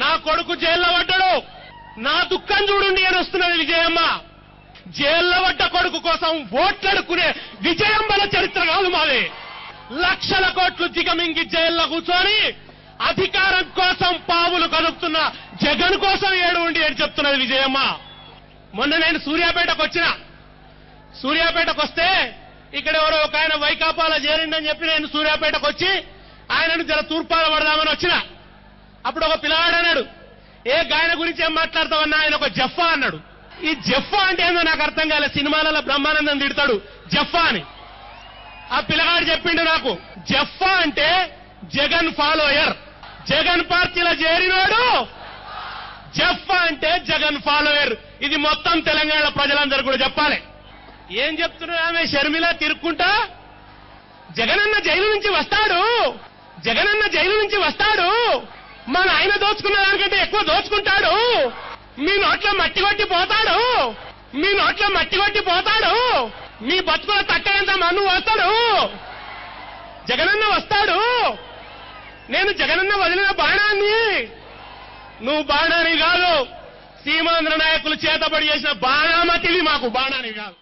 నా కొడుకు జైల్లో పడ్డాడు, నా దుఃఖం చూడండి అని వస్తున్నది విజయమ్మ. జైల్లో పడ్డ కొడుకు కోసం ఓట్లడుకునే విజయమ్మల చరిత్ర కాదు మాది. లక్షల కోట్లు దిగమింగి జైల్లో కూర్చొని అధికారం కోసం పావులు కదుపుతున్న జగన్ కోసం ఏడుండి అని చెప్తున్నది విజయమ్మ. మొన్న నేను సూర్యాపేటకు వచ్చిన, సూర్యాపేటకు వస్తే ఇక్కడ ఎవరో ఒక ఆయన వైకాపాలో చేరిండని చెప్పి నేను సూర్యాపేటకు వచ్చి ఆయనను జర తూర్పాల పడదామని వచ్చిన. అప్పుడు ఒక పిల్లవాడు అన్నాడు, ఏ గాయన గురించి ఏం మాట్లాడతావన్నా, ఆయన ఒక జఫ్ఫా అన్నాడు. ఈ జఫ్ఫా అంటే ఏందో నాకు అర్థం కాలే. సినిమాలలో బ్రహ్మానందం తిడతాడు జఫ్ఫా అని. ఆ పిల్లగాడు చెప్పిండు నాకు, జఫ్ఫా అంటే జగన్ ఫాలోయర్, జగన్ పార్టీలో చేరినోడు. జఫ్ఫా అంటే జగన్ ఫాలోయర్. ఇది మొత్తం తెలంగాణ ప్రజలందరూ కూడా చెప్పాలి. ఏం చెప్తున్నా ఆమె షర్మిల తిరుక్కుంటా, జగనన్న జైలు నుంచి వస్తాడు, జగనన్న జైలు నుంచి వస్తాడు, మన ఆయన దోచుకున్న దానికంటే ఎక్కువ దోచుకుంటాడు, మీ నోట్లో మట్టి కొట్టి పోతాడు, మీ నోట్లో మట్టి కొట్టి పోతాడు, మీ బతుకుల తట్టేంత మన్ను వస్తాడు, జగనన్న వస్తాడు. నేను జగనన్న వదిలిన బాణాన్ని, నువ్వు బాణాన్ని కాదు, సీమాంధ్ర నాయకులు చేతబడి చేసిన బాణామతివి, మాకు బాణాన్ని కాదు.